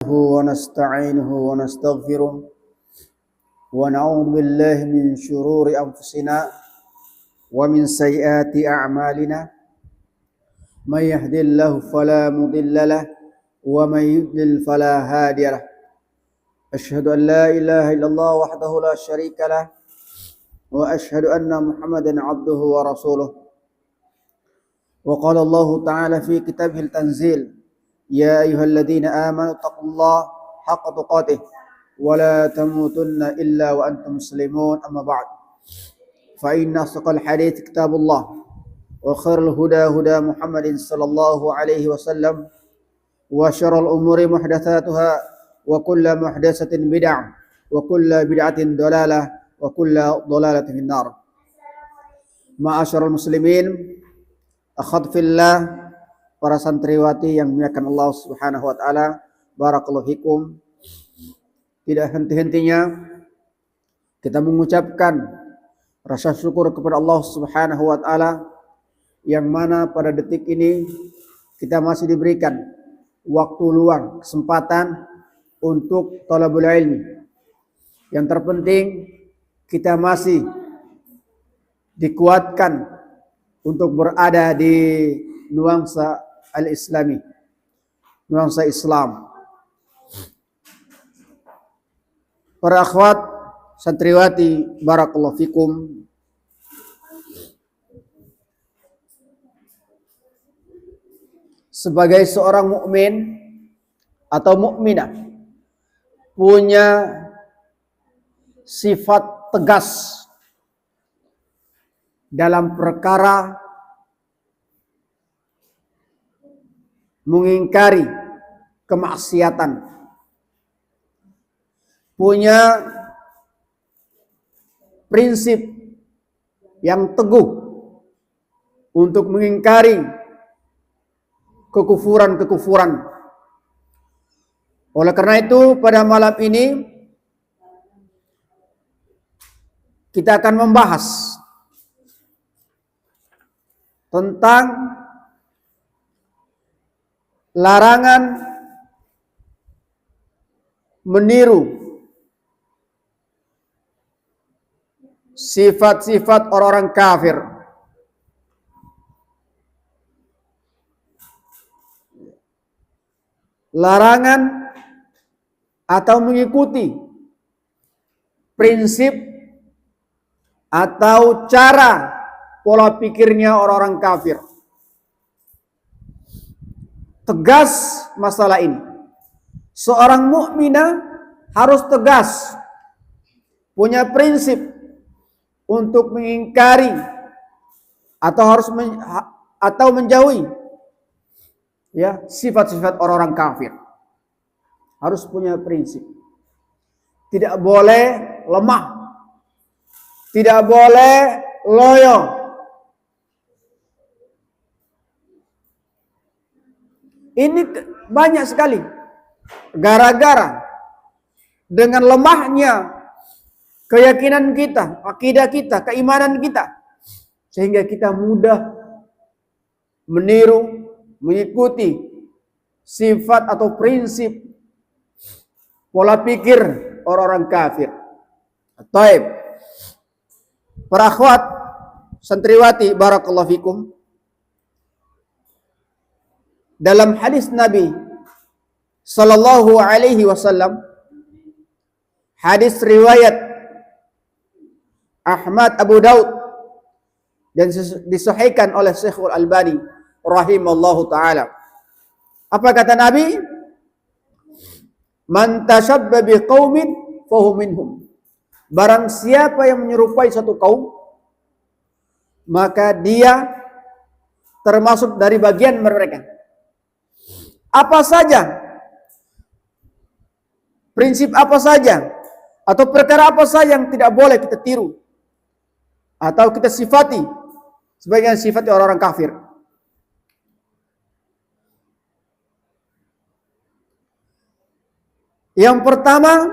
نحمده ونستعينه ونستغفره ونعوذ بالله من شرور أنفسنا ومن سيئات أعمالنا من يهد الله فلا مضل له ومن يضلل فلا هادي له أشهد أن لا إله إلا الله وحده لا شريك له وأشهد أن محمدا عبده ورسوله وقال الله تعالى في كتابه التنزيل يا أيها الذين آمنوا اتقوا الله حق تقاته ولا تموتن إلا وأنتم مسلمون أما بعد فإن أصدق الحديث كتاب الله وخير الهدى هدى محمد صلى الله عليه وسلم وشر الأمور محدثاتها وكل محدثة بدعة وكل بدعة ضلالة وكل ضلالة في النار. Ma'asyiral muslimin, akhwat fillah, para santriwati yang dimuliakan Allah Subhanahu wa taala, barakallahu fikum. Tidak henti-hentinya kita mengucapkan rasa syukur kepada Allah Subhanahu wa taala yang mana pada detik ini kita masih diberikan waktu luang, kesempatan untuk thalabul ilmi. Yang terpenting kita masih dikuatkan untuk berada di nuansa al-islami, nuansa Islam. Para akhwat santriwati barakallahu fikum, sebagai seorang mukmin atau mukminah punya sifat tegas dalam perkara mengingkari kemaksiatan, punya prinsip yang teguh untuk mengingkari kekufuran-kekufuran. Oleh karena itu pada malam ini kita akan membahas tentang larangan meniru sifat-sifat orang-orang kafir. Larangan atau mengikuti prinsip atau cara pola pikirnya orang-orang kafir. Tegas masalah ini. Seorang mukminah harus tegas, punya prinsip untuk mengingkari atau menjauhi ya sifat-sifat orang-orang kafir. Harus punya prinsip. Tidak boleh lemah. Tidak boleh loyo. Ini banyak sekali. Gara-gara dengan lemahnya keyakinan kita, akidah kita, keimanan kita, sehingga kita mudah meniru, mengikuti sifat atau prinsip pola pikir orang-orang kafir. Taib. Para akhwat santriwati barakallahu fikum, dalam hadis Nabi sallallahu alaihi wasallam, hadis riwayat Ahmad Abu Daud dan disahihkan oleh Syekhul Albani rahimallahu taala. Apa kata Nabi? Man tashabba biqaumin fahuwa minhum. Barang siapa yang menyerupai satu kaum, maka dia termasuk dari bagian mereka. Apa saja, prinsip apa saja, atau perkara apa saja yang tidak boleh kita tiru atau kita sifati sebagai sifat orang-orang kafir. Yang pertama,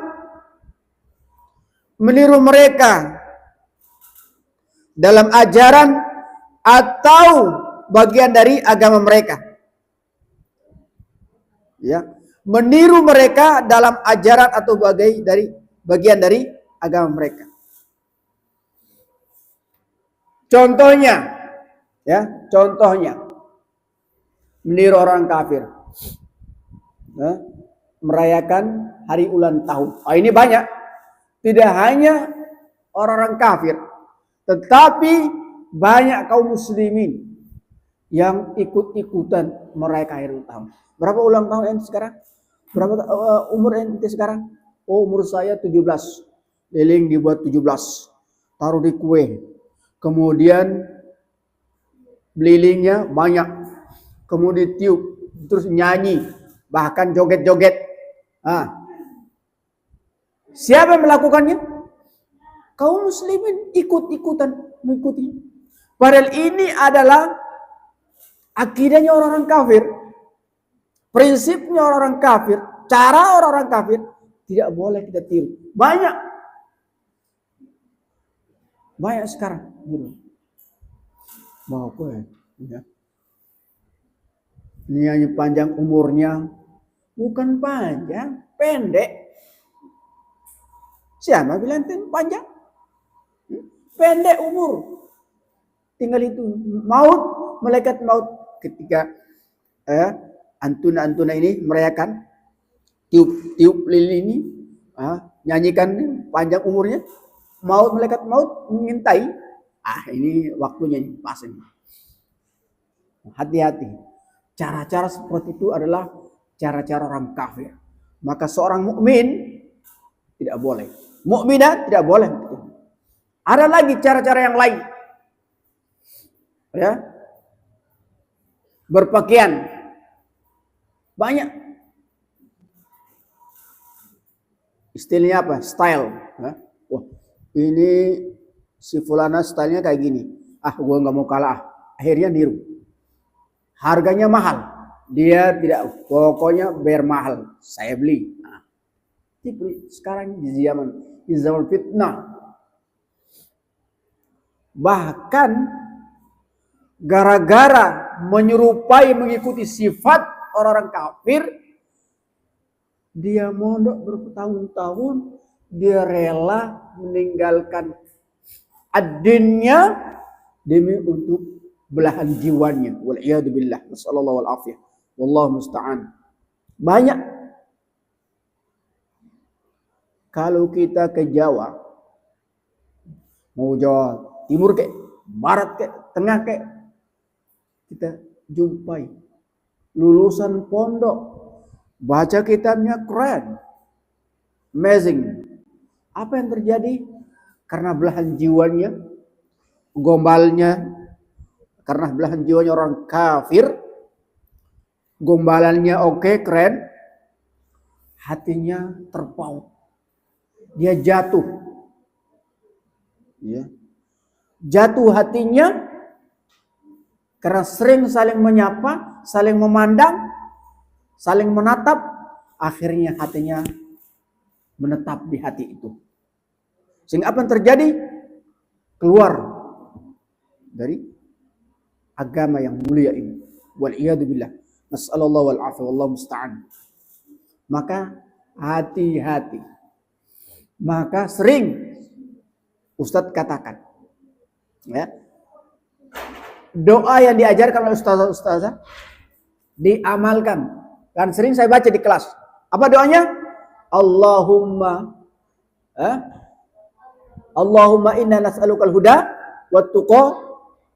meniru mereka dalam ajaran atau bagian dari agama mereka. Ya, meniru mereka dalam ajaran atau bagian dari agama mereka. Contohnya meniru orang kafir, merayakan hari ulang tahun. Ini banyak, tidak hanya orang-orang kafir, tetapi banyak kaum muslimin yang ikut-ikutan merayakan hari ulang tahun. Berapa ulang tahun ente sekarang? Berapa umur ente sekarang? Oh, umur saya 17. Lilin dibuat 17, taruh di kue, kemudian belilingnya banyak, kemudian tiup, terus nyanyi, bahkan joget-joget. Siapa yang melakukannya? Kaum muslimin ikut-ikutan mengikuti. Padahal ini adalah akidahnya orang-orang kafir, prinsipnya orang-orang kafir, cara orang-orang kafir, tidak boleh kita tiru. Banyak sekarang. Mau kue, ya. Nyanyi panjang umurnya, bukan panjang, pendek. Siapa bilang panjang? Pendek umur. Tinggal itu malaikat maut ketika antuna ini merayakan tiup lilin ini, nyanyikan panjang umurnya, malaikat maut mengintai. Ini waktunya ini, pas ini. Hati-hati. Cara-cara seperti itu adalah cara-cara orang kafir. Maka seorang mukmin tidak boleh. Mukminah tidak boleh. Ada lagi cara-cara yang lain. Ya. Berpakaian. Banyak. Istilahnya apa? Style. Wah, ini si fulana stylenya kayak gini. Gue nggak mau kalah. Akhirnya niru. Harganya mahal. Dia tidak, pokoknya bayar mahal. Saya beli. Sekarang di zaman fitnah. Bahkan gara-gara menyerupai mengikuti sifat orang-orang kafir, dia mondok bertahun-tahun, dia rela meninggalkan ad-dinnya demi untuk belahan jiwanya. Wal'iyadzubillah. Nasallallahu al-afiyah. Wallahu musta'an. Banyak. Kalau kita ke Jawa, mau Jawa Timur ke, Barat ke, Tengah ke, kita jumpai lulusan pondok, baca kitabnya keren, amazing. Apa yang terjadi? Karena belahan jiwanya, gombalnya, karena belahan jiwanya orang kafir, gombalannya oke, keren, hatinya terpaut. Dia jatuh. Ya. Jatuh hatinya karena sering saling menyapa, saling memandang, saling menatap, akhirnya hatinya menetap di hati itu. Sehingga apa yang terjadi? Keluar dari agama yang mulia ini. Wal'iyadzubillah. Nas'alallahu wal-afiyah. Wallahu musta'an. Maka hati-hati. Maka sering Ustadz katakan, ya, doa yang diajarkan oleh ustazah diamalkan. Kan sering saya baca di kelas. Apa doanya? Allahumma inna nas'alukal huda wat tuqa.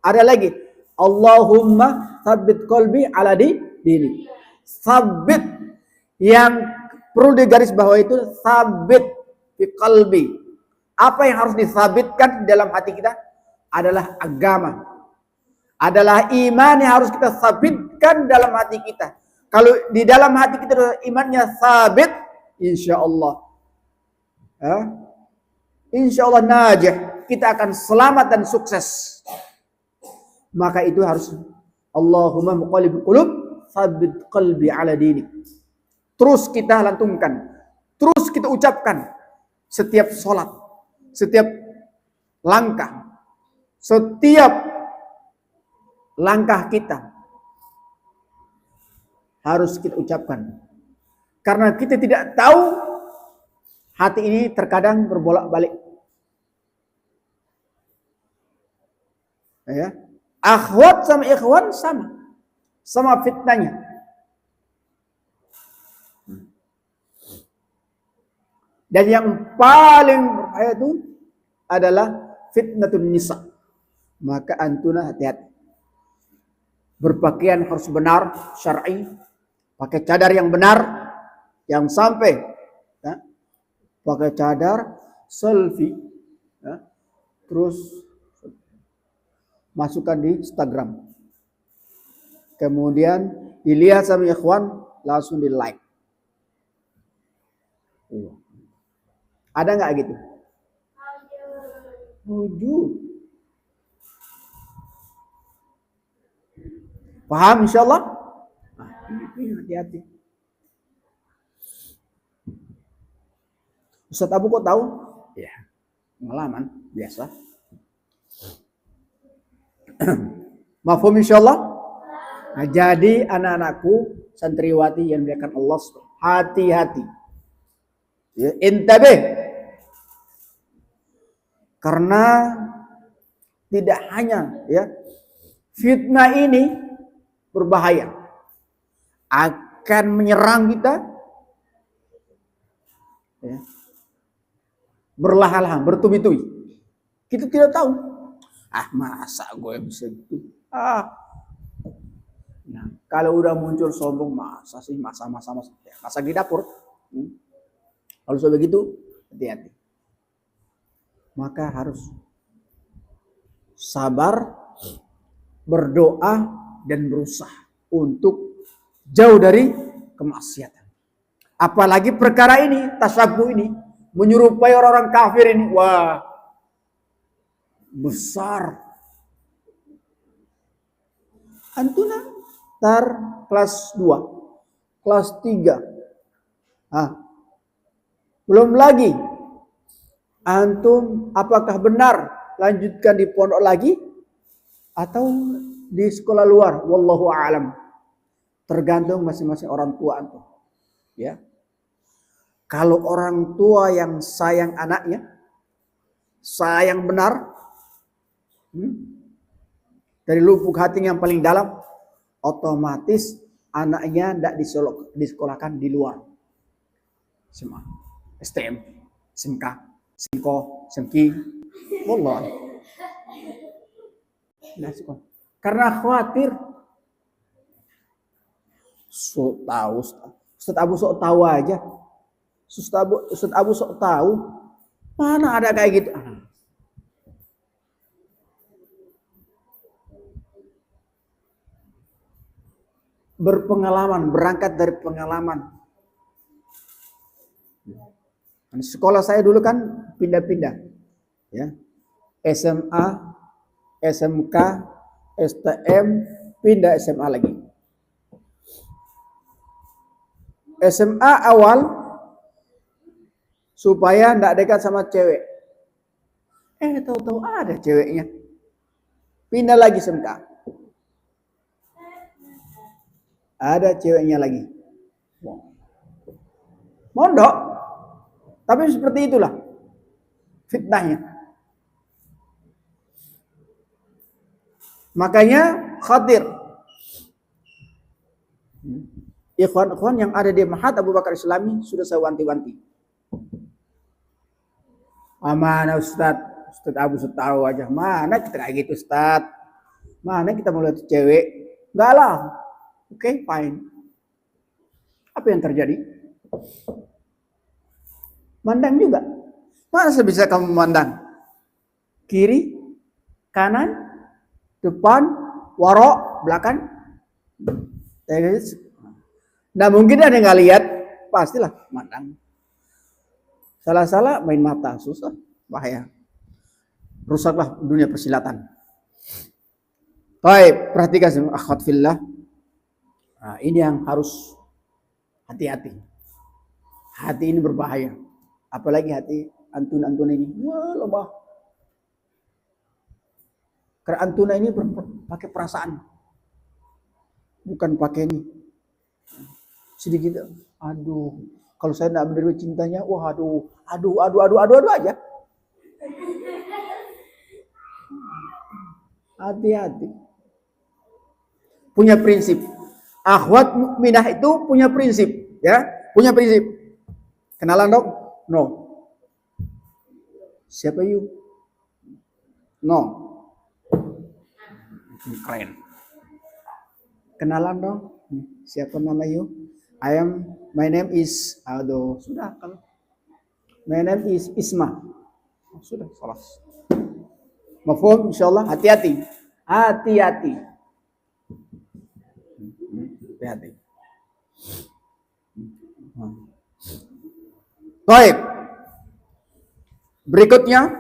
Ada lagi. Allahumma tsabbit qalbi ala dini. Sabit, yang perlu digarisbawahi itu sabit fi qalbi. Apa yang harus disabitkan dalam hati kita adalah agama. Adalah iman yang harus kita sabitkan dalam hati kita. Kalau di dalam hati kita imannya sabit, insyaallah insyaallah najih, kita akan selamat dan sukses. Maka itu harus Allahumma muqallibul qulub tsabbit qalbi ala dinik. Terus kita lantunkan, terus kita ucapkan setiap sholat, setiap langkah, setiap langkah kita harus kita ucapkan Karena kita tidak tahu, hati ini terkadang berbolak-balik. Ya. Akhwat sama ikhwan sama fitnahnya. Dan yang paling berbahaya itu adalah fitnatun nisa. Maka antuna hati-hati. Berpakaian harus benar, syar'i. Pakai cadar yang benar. Yang sampai ya, pakai cadar, selfie. Ya, terus masukkan di Instagram. Kemudian dilihat sama ikhwan, langsung di like. Ada nggak gitu? Wujud. Paham insyaallah? Hati-hati. Ustaz Abu kok tahu? Ya, pengalaman biasa. Mafhum insyaallah? Nah, jadi anak-anakku santriwati yang dimuliakan Allah, hati-hati. Ya, intabih. Karena tidak hanya ya fitnah ini berbahaya, akan menyerang kita ya, berlahan-lahan, bertubi-tubi. Kita tidak tahu. Masa gue bisa gitu? Nah, kalau udah muncul sombong, masa di dapur. Kalau sudah begitu, hati-hati. Maka harus sabar, berdoa, dan berusaha untuk jauh dari kemaksiatan. Apalagi perkara ini, tasyabuh ini, menyerupai orang-orang kafir ini, wah, besar. Antuna tar kelas 2, kelas 3. Belum lagi antum apakah benar lanjutkan di pondok lagi atau di sekolah luar, wallahu a'lam. Tergantung masing-masing orang tua antum. Ya. Kalau orang tua yang sayang anaknya, sayang benar, dari lubuk hati yang paling dalam, otomatis anaknya tidak disekolahkan di luar. Semua STM, SMK, SMKO, SMKI, wallah. Karena khawatir. So tahu, Ustaz Abu sok tahu aja. Ustaz Abu sok tahu. Mana ada kayak gitu? Berpengalaman, berangkat dari pengalaman. Sekolah saya dulu kan pindah-pindah, ya, SMA, SMK, STM, pindah SMA lagi. SMA awal supaya tidak dekat sama cewek. Tahu-tahu ada ceweknya. Pindah lagi SMK. Ada ceweknya lagi. Mondok. Tapi seperti itulah fitnahnya. Makanya khatir. Ikhwan yang ada di Mahat Abu Bakar Islami sudah saya wanti-wanti. Mana Ustaz Abu tahu aja. Mana kita kayak gitu Ustaz? Mana kita mau lihat cewek? Enggak lah. Oke, fine. Apa yang terjadi? Mandang juga. Masa bisa kamu memandang? Kiri, kanan, depan, warok, belakang. Nah mungkin ada yang nggak lihat, pastilah mandang. Salah-salah main mata, susah, bahaya. Rusaklah dunia persilatan. Baik, perhatikan akhwat fillah. Nah, ini yang harus hati-hati. Hati ini berbahaya. Apalagi hati antun-antun ini. Wah, lebah. Karena antuna ini pakai perasaan. Bukan pakai ini. Sedikit Aduh, kalau saya tidak menerima cintanya, wah aduh aja. Hati-hati. Punya prinsip. Akhwat mukminah itu punya prinsip, ya, punya prinsip. Kenalan dong? No. Siapa you? No. Keren. Kenalan dong? Siapa nama you? My name is, aduh, sudah kan. My name is Isma. Sudah, salah. Mafhum, insyaallah. Hati-hati. Hati-hati. Hati-hati. Baik. Berikutnya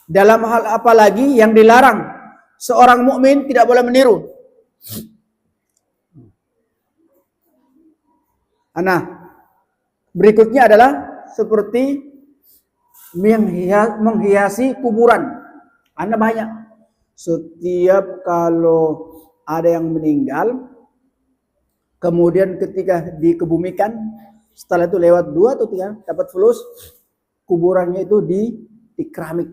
dalam hal apa lagi yang dilarang? Seorang mukmin tidak boleh meniru. Nah, berikutnya adalah seperti menghiasi kuburan. Anda banyak. Setiap kalau ada yang meninggal, kemudian ketika dikebumikan, setelah itu lewat 2 atau 3 dapat fulus, kuburannya itu di keramik.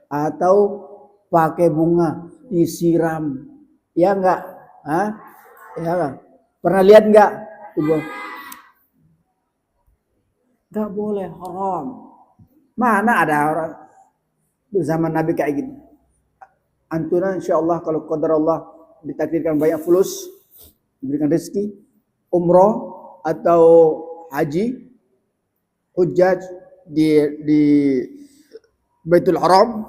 Atau pakai bunga disiram, ya enggak? Ya enggak? Pernah lihat enggak? Enggak boleh, haram. Mana ada orang di zaman Nabi kayak gitu? Antuna insyaallah kalau qadar Allah ditakdirkan banyak fulus, diberikan rezeki, umroh atau haji, hujjaj di Baitul Haram,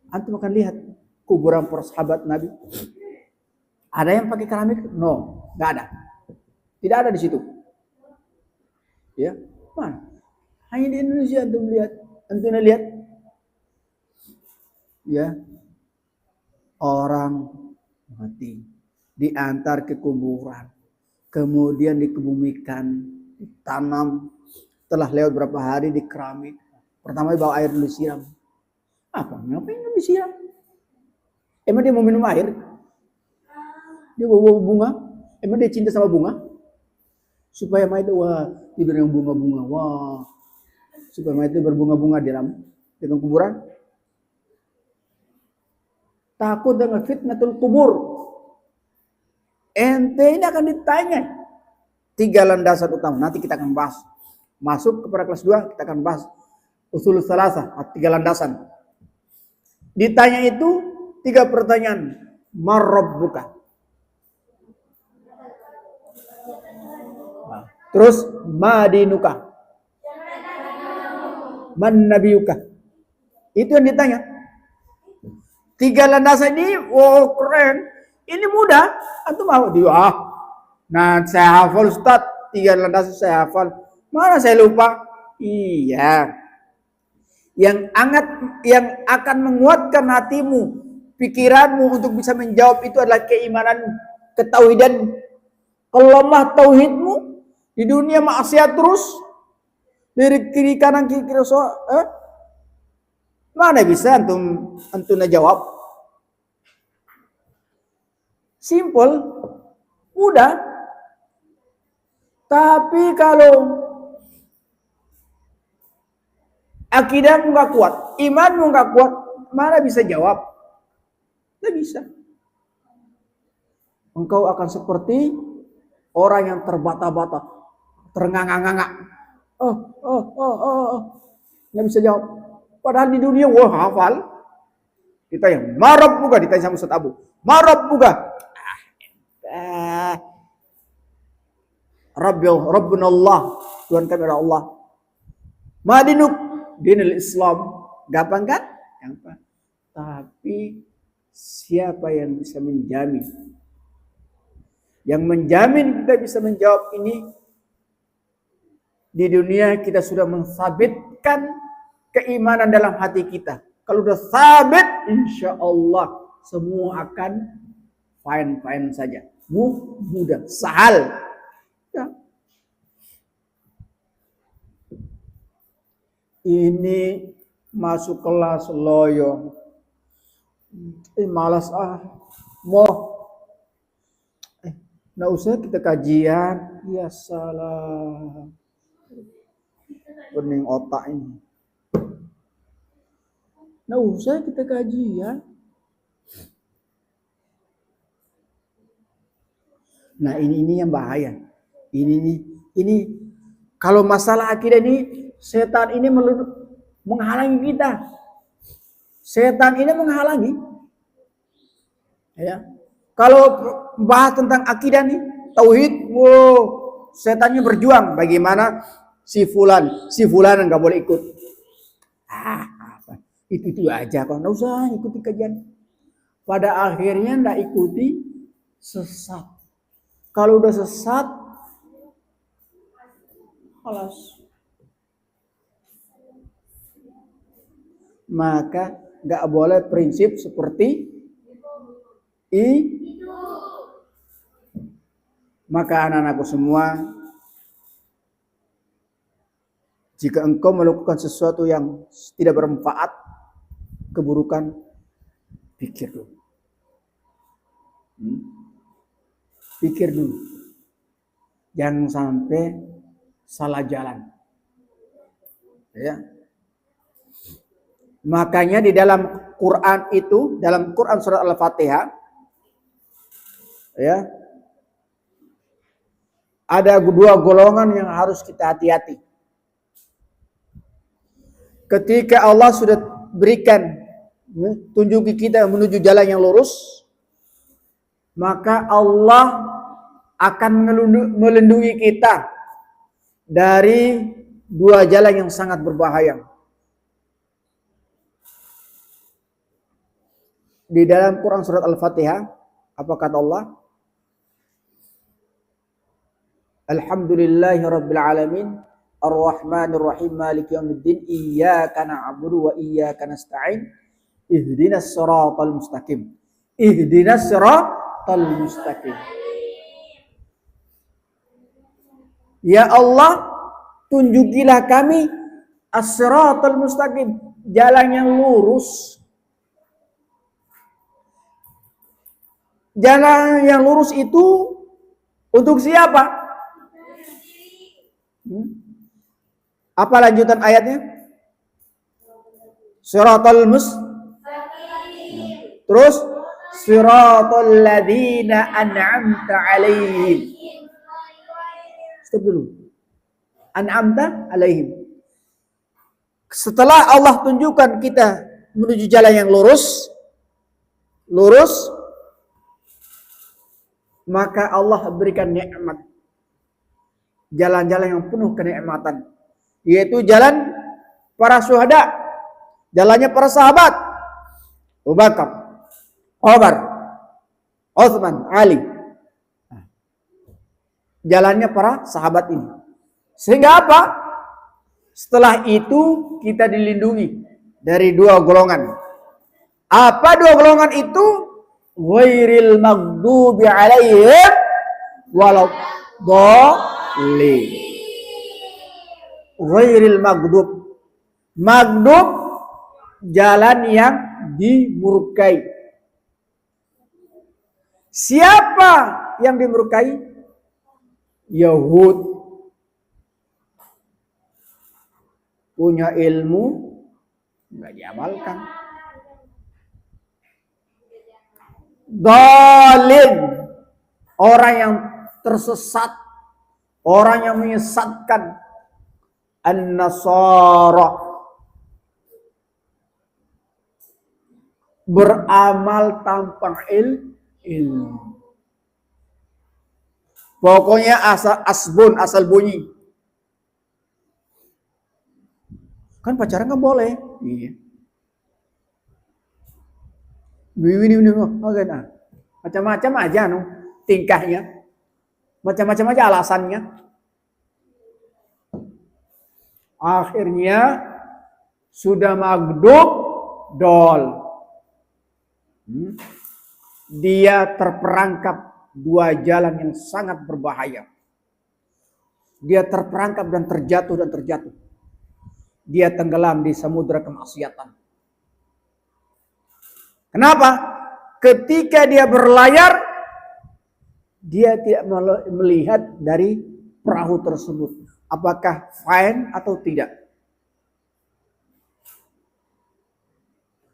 antum akan lihat kuburan para sahabat Nabi. Ada yang pakai keramik? No, enggak ada. Tidak ada di situ. Ya, mana? Hanya di Indonesia antum lihat. Ya, orang mati diantar ke kuburan, kemudian dikebumikan, ditanam, setelah lewat berapa hari di keramik. Pertama bawa air dulu siram. Apa? Ngapain disiram? Emang dia mau minum air? Dia bawa bunga? Emang dia cinta sama bunga? Supaya mayat itu tidur yang bunga-bunga. Wah, supaya mayat itu berbunga-bunga di dalam kuburan. Takut dengan fitnatul kubur. Ente ini akan ditanya 3 landasan utama. Nanti kita akan bahas. Masuk kepada kelas 2 kita akan bahas usul salasah, 3 landasan. Ditanya itu 3 pertanyaan. Marrabbuka. Terus madinuka. Man nabiyuka. Itu yang ditanya. 3 landasan ini, oh keren. Ini mudah. Antum mau dia. Nah, saya hafal Ustaz. 3 landasan saya hafal. Mana saya lupa? Iya. Yang akan menguatkan hatimu, pikiranmu untuk bisa menjawab itu adalah keimanan, ketauhidan. Kalau lemah tauhidmu, di dunia maksiat terus, dari kiri kanan mana bisa antum jawab? Simple, mudah. Tapi kalau akidahmu nggak kuat, imanmu nggak kuat, mana bisa jawab? Tidak bisa. Engkau akan seperti orang yang terbata-bata, ternganga-nganga. Nggak bisa jawab. Padahal di dunia, wah hafal. Ditanya, marab buka, ditanya sama Ustaz Abu. Marab buka. Rabbuna Allah, Tuhan kami adalah Allah. Madinuk, dinul Islam. Gampang kan? Gampang. Tapi siapa yang bisa menjamin? Yang menjamin kita bisa menjawab ini, di dunia kita sudah mensabitkan keimanan dalam hati kita. Kalau sudah sabit, insya Allah semua akan fine saja. Mudah, sahal. Ya. Ini masuk kelas loyo. Malas mau nggak usah kita kajian. Ya salah. Pening otak ini. Nggak usah kita kajian. Nah ini yang bahaya. Ini kalau masalah akidah ini setan ini menghalangi kita. Setan ini menghalangi. Ya. Kalau bahas tentang akidah nih, tauhid, wow, setannya berjuang. Bagaimana si fulan nggak boleh ikut. Apa? Itu aja kok, nggak usah ikuti kajian. Pada akhirnya nggak ikuti, sesat. Kalau udah sesat, halas. Maka nggak boleh prinsip seperti maka anak-anakku semua, jika engkau melakukan sesuatu yang tidak bermanfaat, keburukan, pikir dulu. Pikir dulu. Jangan sampai salah jalan. Ya. Makanya di dalam Quran itu, dalam Quran surat Al-Fatihah, ya, ada dua golongan yang harus kita hati-hati. Ketika Allah sudah berikan, tunjuki kita menuju jalan yang lurus, maka Allah akan melindungi kita dari dua jalan yang sangat berbahaya. Di dalam Quran surat Al-Fatihah, apa kata Allah? Alhamdulillahirabbil alamin, arrahmanir rahim, maliki yaumiddin, iyyaka na'budu wa iyyaka nasta'in, ihdinas siratal mustaqim. Ihdinas siratal mustaqim. Ya Allah, tunjukilah kami as-siratal mustaqim, jalan yang lurus. Jalan yang lurus itu untuk siapa? Apa lanjutan ayatnya? Siratal mustaqim. Terus siratal ladzina an'amta 'alaihim. Stop dulu. An'amta 'alaihim. Setelah Allah tunjukkan kita menuju jalan yang lurus, maka Allah berikan nikmat. Jalan-jalan yang penuh kenikmatan, yaitu jalan para syuhada, jalannya para sahabat, Abu Bakar, Umar, Utsman, Ali. Jalannya para sahabat ini. Sehingga apa? Setelah itu kita dilindungi dari dua golongan. Apa dua golongan itu? Ghairil maghdubi 'alaihim waladdallin. Ghairil maghdub. Maghdub jalan yang dimurkai. Siapa yang dimurkai? Yahud. Punya ilmu enggak diamalkan. Dalil, orang yang tersesat, orang yang menyesatkan. An-Nasara, beramal tanpa ilmu. Pokoknya asal bunyi. Kan pacaran kan boleh. Iya. Ini macam-macam aja tingkahnya, macam-macam aja alasannya. Akhirnya sudah maghdub dol. Dia terperangkap dua jalan yang sangat berbahaya. Dia terperangkap dan terjatuh. dia tenggelam di samudra kemaksiatan. Kenapa? Ketika dia berlayar, dia tidak melihat dari perahu tersebut apakah fine atau tidak.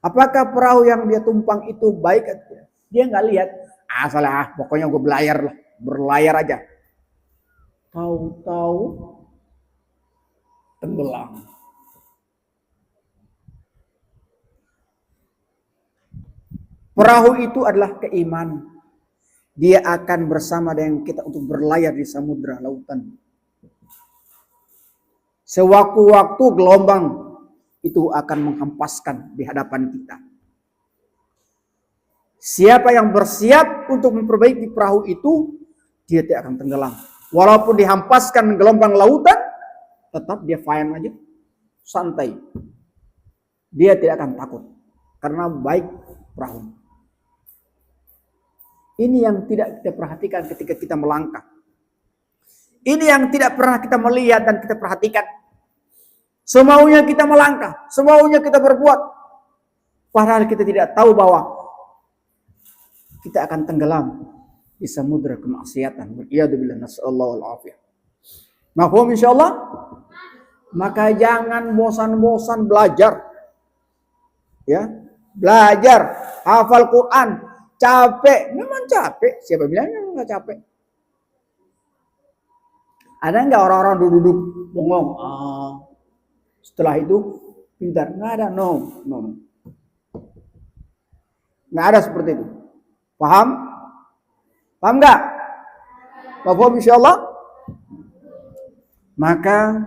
Apakah perahu yang dia tumpang itu baik atau tidak? Dia nggak lihat. Salah, pokoknya gue berlayar aja. Tahu-tahu tenggelam. Perahu itu adalah keimanan. Dia akan bersama dengan kita untuk berlayar di samudra lautan. Sewaktu-waktu gelombang itu akan menghempaskan di hadapan kita. Siapa yang bersiap untuk memperbaiki perahu itu, dia tidak akan tenggelam. Walaupun dihempaskan gelombang lautan, tetap dia fine aja, santai. Dia tidak akan takut karena baik perahu. Ini yang tidak kita perhatikan ketika kita melangkah. Ini yang tidak pernah kita melihat dan kita perhatikan. Semaunya kita melangkah, semaunya kita berbuat. Padahal kita tidak tahu bahwa kita akan tenggelam di samudra kemaksiatan. Waliyadzubillah, nasallahu al-afiyah. Mafhum insyaallah? Maka jangan bosan-bosan belajar. Ya, belajar, hafal Quran. Capek, memang capek. Siapa bilang nggak capek? Ada nggak orang-orang duduk bengong? Setelah itu pintar? Nggak ada, no. Nggak ada seperti itu. Paham? Paham nggak? Paham insyaallah? Maka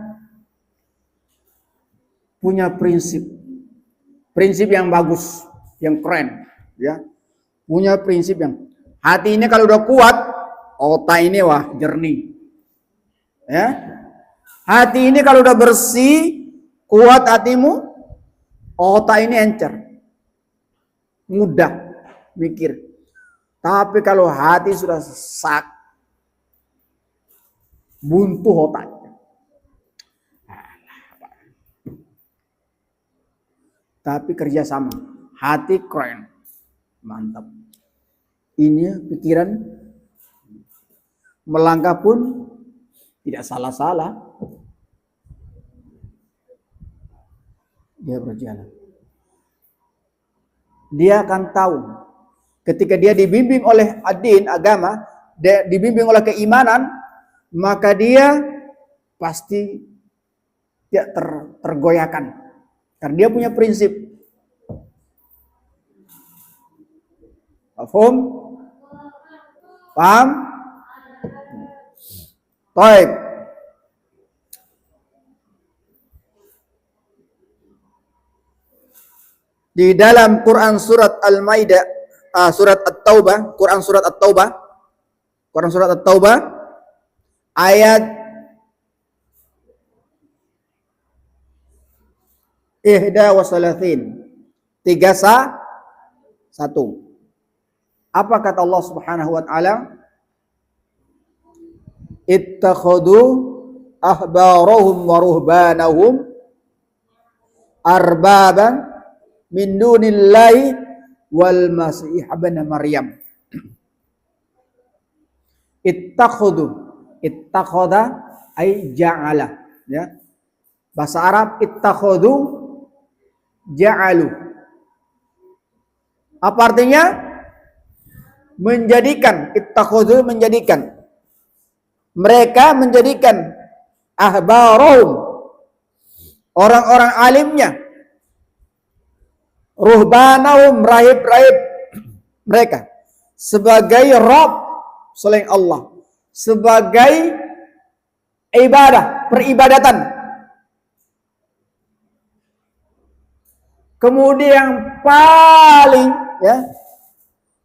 punya prinsip yang bagus, yang keren, ya. Punya prinsip yang hati ini kalau udah kuat, otak ini wah jernih. Ya. Hati ini kalau udah bersih, kuat hatimu, otak ini encer. Mudah mikir. Tapi kalau hati sudah sesak, buntu otak. Tapi kerjasama, hati keren. Mantap. Ini pikiran melangkah pun tidak salah-salah. Dia berjalan. Dia akan tahu ketika dia dibimbing oleh ad-din, agama, dibimbing oleh keimanan, maka dia pasti tidak tergoyahkan. Karena dia punya prinsip. Paham? Paham? Baik. Di dalam Quran surat Al-Maidah, surat At-Taubah, Quran surat At-Taubah, ayat 31. Apa kata Allah Subhanahu wa taala? Ittakhadhu ahbarahum wa ruhbanahum arbaban min dunillahi wal masih ibn Maryam. Ittakhadha ay ja'ala, ya. Bahasa Arab ittakhadhu ja'alu. Apa artinya? Menjadikan, ittakhadhu menjadikan. Mereka menjadikan ahbarahum, orang-orang alimnya, ruhbanahum, rahib-rahib mereka, sebagai Rabb selain Allah, sebagai ibadah, peribadatan. Kemudian yang paling, ya,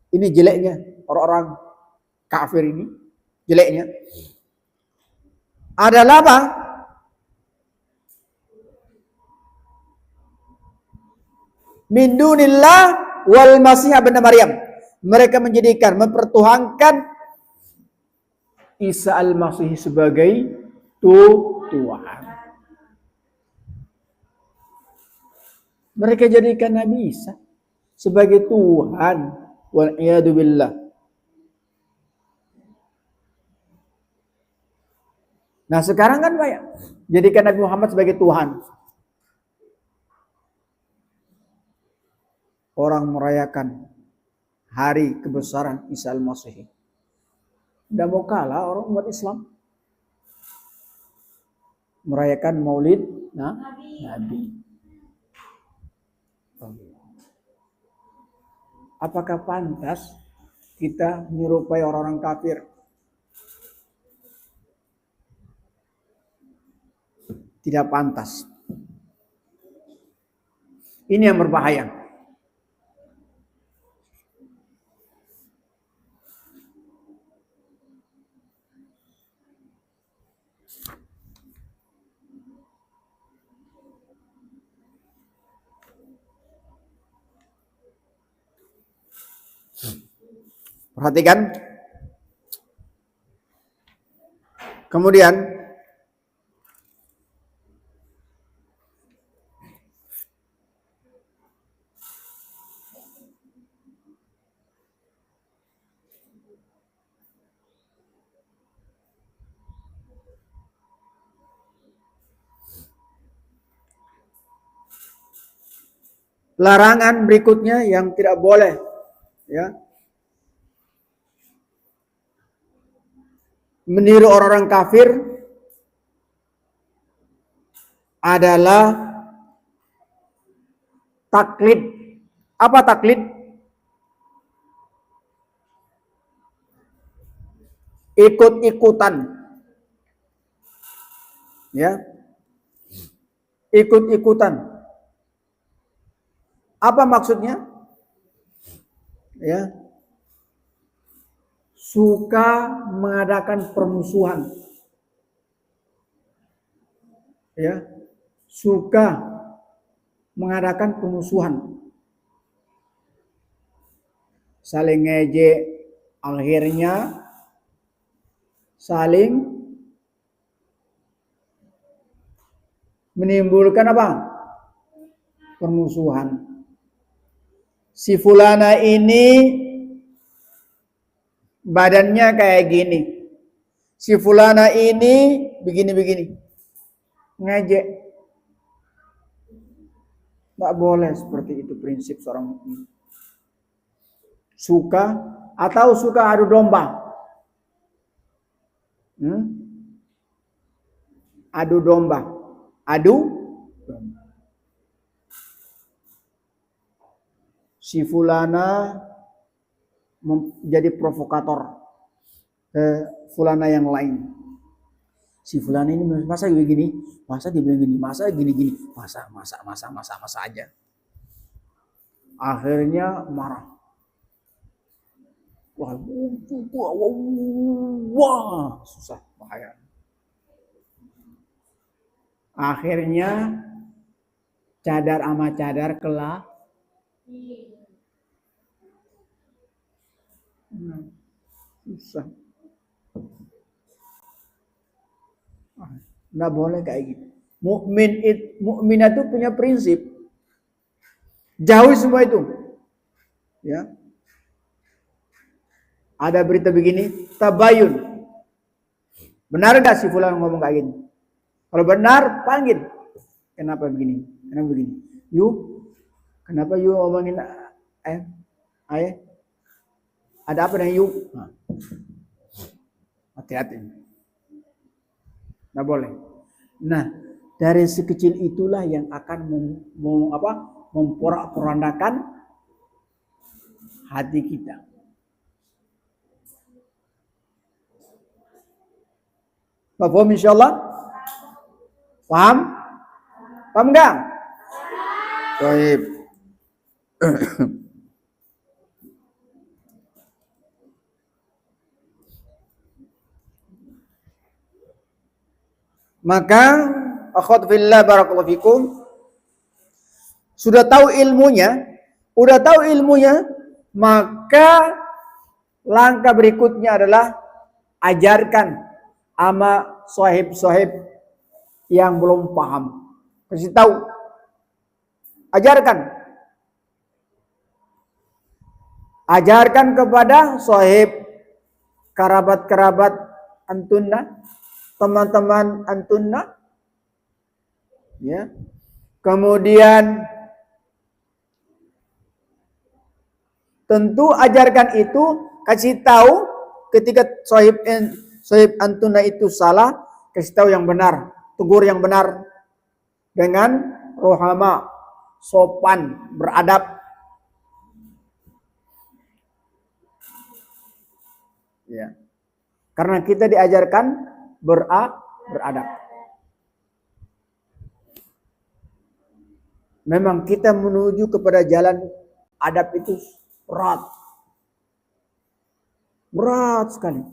ini jeleknya orang-orang kafir ini, jeleknya adalah apa? Min dunillah wal masih ibn Maryam. Mereka menjadikan, mempertuhankan Isa al-Masih sebagai Tuhan. Mereka jadikan Nabi Isa sebagai Tuhan. Wal-iyadu billah. Nah sekarang kan banyak jadikan Nabi Muhammad sebagai Tuhan. Orang merayakan hari kebesaran Isa al-Masih. Tidak mau kalah orang umat Islam. Merayakan maulid Nabi. Apakah pantas kita menyerupai orang-orang kafir? Tidak pantas. Ini yang berbahaya. Perhatikan. Kemudian larangan berikutnya yang tidak boleh, ya, meniru orang-orang kafir adalah taklid. Apa taklid? Ikut-ikutan. Ya. Ikut-ikutan. Apa maksudnya? Ya. Suka mengadakan permusuhan. Ya. Suka mengadakan permusuhan. Saling ngejek, akhirnya saling menimbulkan apa? Permusuhan. Si fulana ini badannya kayak gini. Si fulana ini begini-begini. Ngejek. Tidak boleh seperti itu prinsip seorang mukmin. Suka atau suka adu domba. Adu domba. Adu domba. Si fulana menjadi provokator ke fulana yang lain. Si fulana ini masa begini, masa dibilang gini, masa gini-gini, masa aja. Akhirnya marah. Wah, susah, bahaya. Akhirnya cadar sama cadar kelah. Susah. Nggak boleh kayak gitu. Mukminah itu punya prinsip. Jauhi semua itu. Ya. Ada berita begini, tabayun. Benar nggak si fulan ngomong kayak gini? Kalau benar, panggil. Kenapa begini? Kenapa begini? Kenapa ngomongin ayah? Ada apa dengan Hati-hati. Nggak boleh. Nah, dari sekecil itulah yang akan memporak-porandakan hati kita. Paham insyaallah? Paham? Paham enggak? Baik. Maka akhwat fillah barakallahu fikum, sudah tahu ilmunya, maka langkah berikutnya adalah ajarkan ama sahib-sahib yang belum paham. Kasih tahu. Ajarkan. Ajarkan kepada sahib, kerabat-kerabat antunna, teman-teman antunna. Ya. Kemudian tentu ajarkan itu, kasih tahu ketika sahib antunna itu salah, kasih tahu yang benar, tegur yang benar dengan rohama, sopan, beradab. Ya. Karena kita diajarkan beradab. Memang kita menuju kepada jalan adab itu berat. Berat sekali.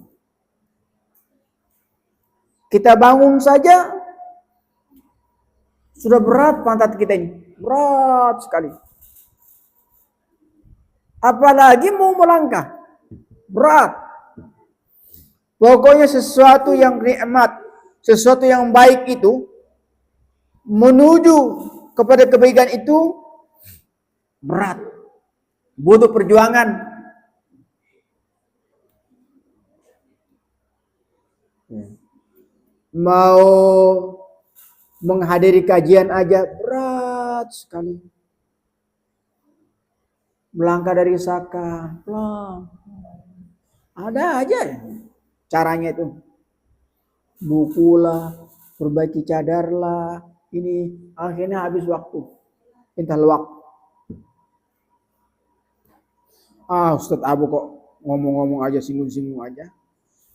Kita bangun saja sudah berat pantat kita ini. Berat sekali. Apalagi mau melangkah. Berat. Pokoknya sesuatu yang nikmat, sesuatu yang baik itu, menuju kepada kebaikan itu berat. Butuh perjuangan. Mau menghadiri kajian aja berat sekali. Melangkah dari Saka, pelan. Ada aja ya. Caranya itu buku lah, perbaiki cadar lah, ini akhirnya habis waktu, intal waktu. Ustadz Abu kok ngomong-ngomong aja, singgung-singgung aja.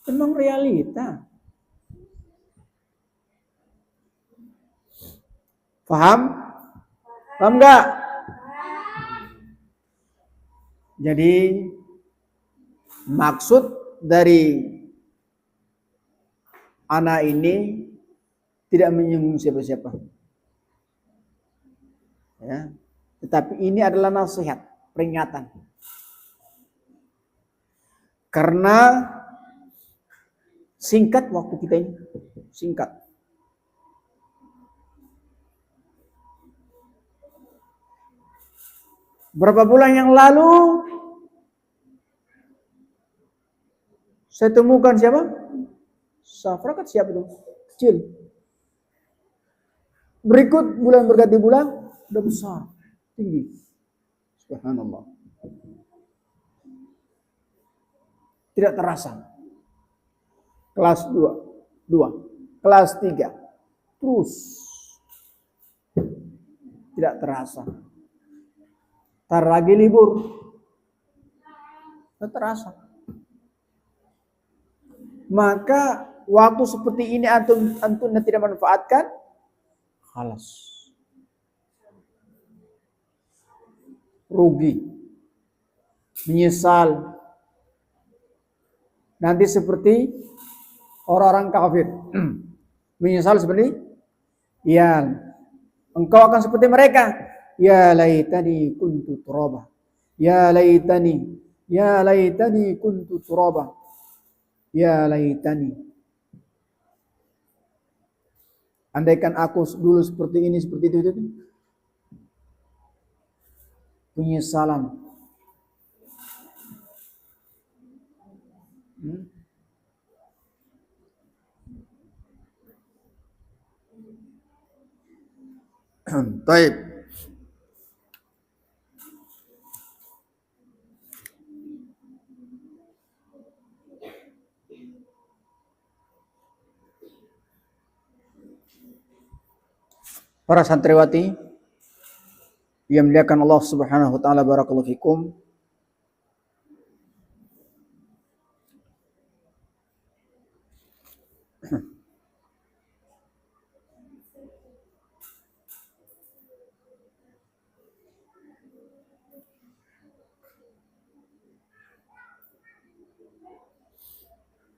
Memang realita. Paham? Paham nggak? Jadi maksud dari anak ini tidak menyinggung siapa-siapa. Ya. Tetapi ini adalah nasihat, peringatan. Karena singkat waktu kita ini, singkat. Berapa bulan yang lalu saya temukan siapa? Safrakat siapa itu? Kecil. Berikut bulan berganti bulan udah besar, tinggi. Subhanallah. Tidak terasa. Kelas 2, kelas 3. Terus. Tidak terasa. Tar lagi libur. Tidak terasa. Maka waktu seperti ini antum tidak manfaatkan, halas. Rugi. Menyesal. Nanti seperti orang-orang kafir. Menyesal seperti, ya, engkau akan seperti mereka. Ya laitani kuntu turaba. Ya laitani kuntu turaba. Ya laitani. Andaikan aku dulu seperti ini, seperti itu. Penyesalan. Baik. Para santriwati yang dimuliakan Allah Subhanahu wa taala, barakallahu fikum.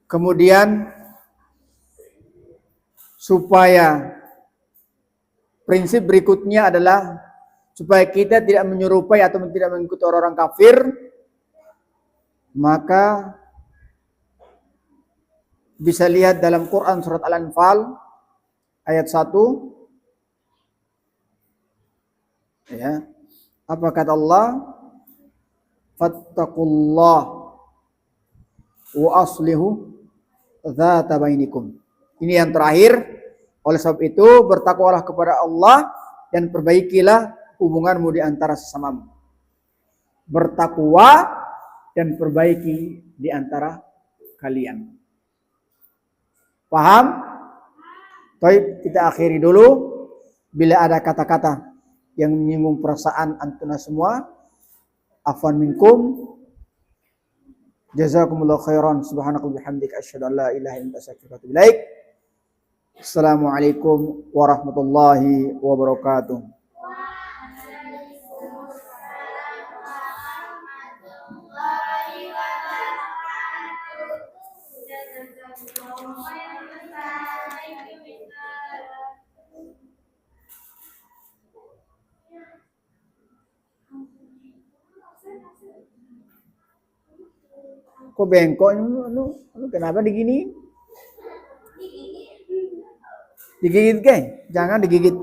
Kemudian supaya prinsip berikutnya adalah supaya kita tidak menyerupai atau tidak mengikuti orang-orang kafir, maka bisa lihat dalam Quran surat Al-Anfal ayat 1. Ya. Apa kata Allah? Fattaqullah wa aslihu dzata bainikum. Ini yang terakhir. Oleh sebab itu bertakwalah kepada Allah dan perbaikilah hubunganmu di antara sesamamu. Bertakwa dan perbaiki di antara kalian. Paham? Baik, kita akhiri dulu. Bila ada kata-kata yang menyinggung perasaan antuna semua, afwan minkum. Jazakumullah khairan. Subhanakallahumma bihamdika asyhadu an la ilaha illa anta astaghfiruka wa atubu ilaik. Assalamualaikum warahmatullahi wabarakatuh. Kok bengkok lu kenapa digini? Digigit, guys. Jangan digigit.